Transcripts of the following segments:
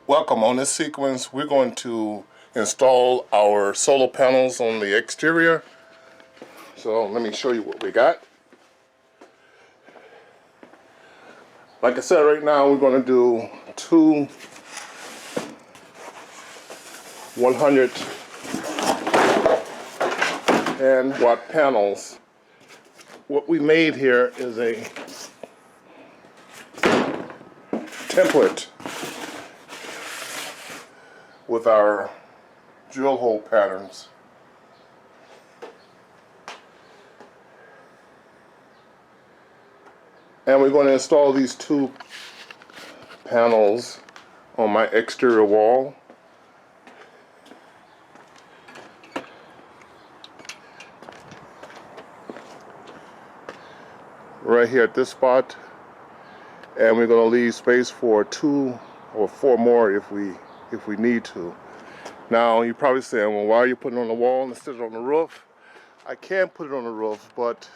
Welcome. On this sequence, we're going to install our solar panels on the exterior. So let me show you what we got. Like I said, right now we're going to do two 110-watt panels. What we made here is a template with our drill hole patterns. And we're going to install these two panels on my exterior wall. Right here at this spot. And we're going to leave space for 2 or 4 more if we need to. Now you're probably saying, well, why are you putting it on the wall instead of on the roof? I can put it on the roof, but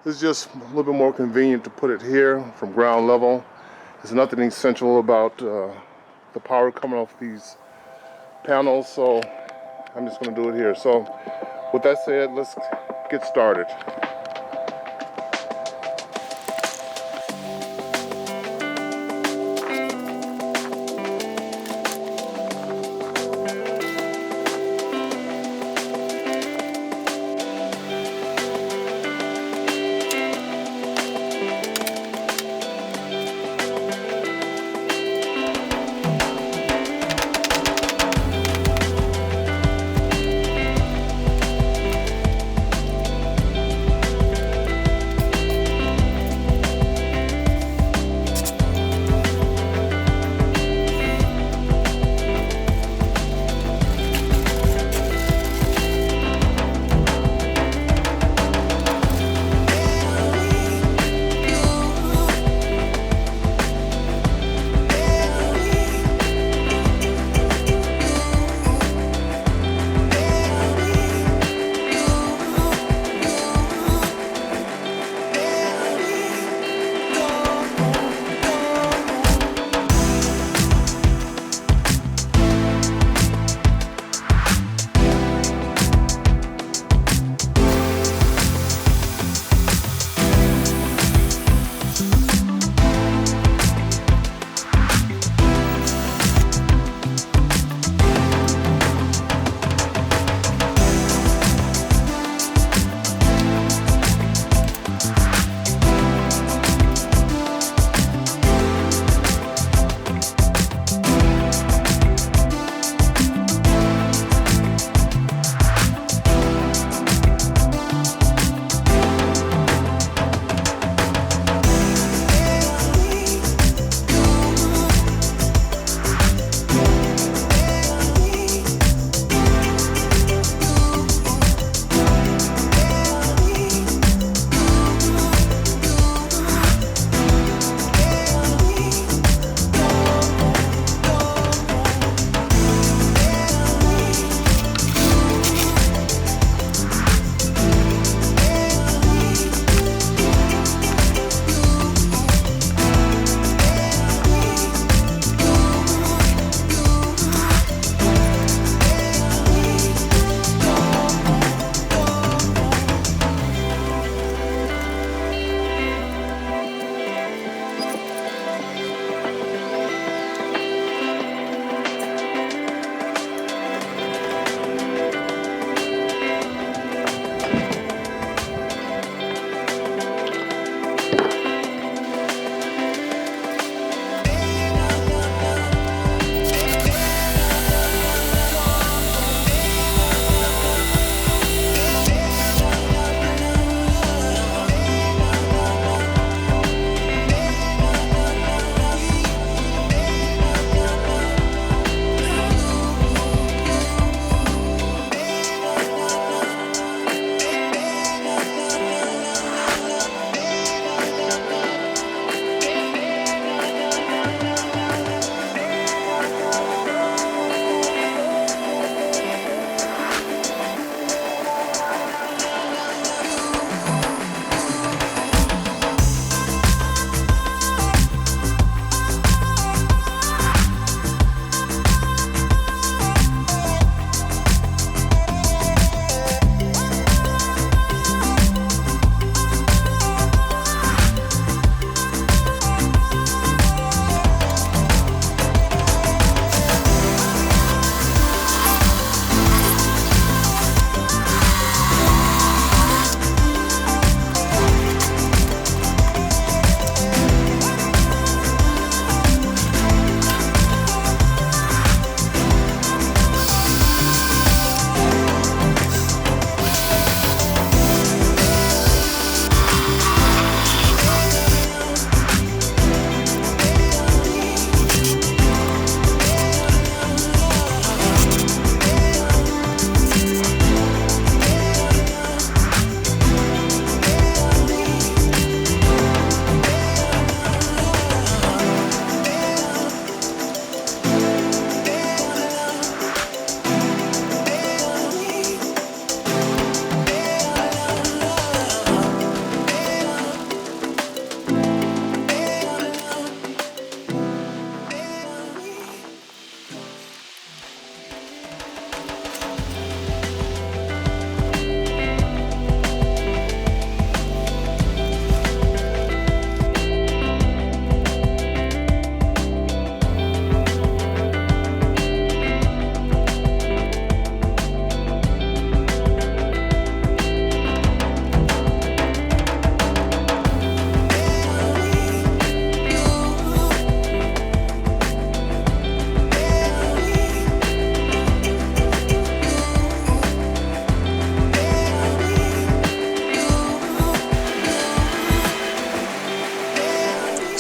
it's just a little bit more convenient to put it here from ground level. There's nothing essential about the power coming off these panels, so I'm just going to do it here. So with that said, let's get started.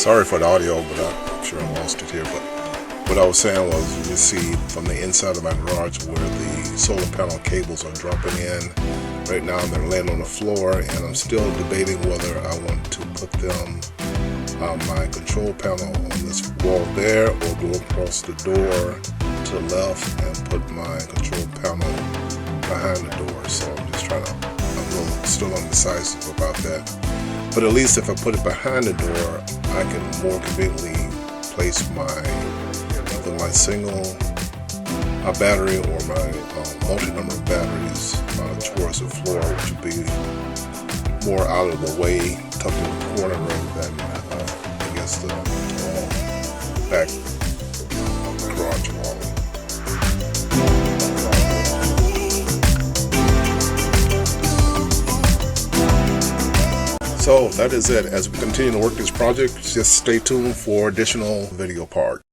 Sorry for the audio, but I'm sure I lost it here. But what I was saying was, you can see from the inside of my garage where the solar panel cables are dropping in. Right now they're laying on the floor, and I'm still debating whether I want to put them my control panel on this wall there, or go across the door to the left and put my control panel behind the door. So I'm just trying to, I'm still undecided about that. But at least if I put it behind the door, I can more conveniently place either my single battery or my multi-number of batteries towards the floor, which would be more out of the way, tucked in the corner rather than against the back of the garage wall. So that is it. As we continue to work this project, just stay tuned for additional video parts.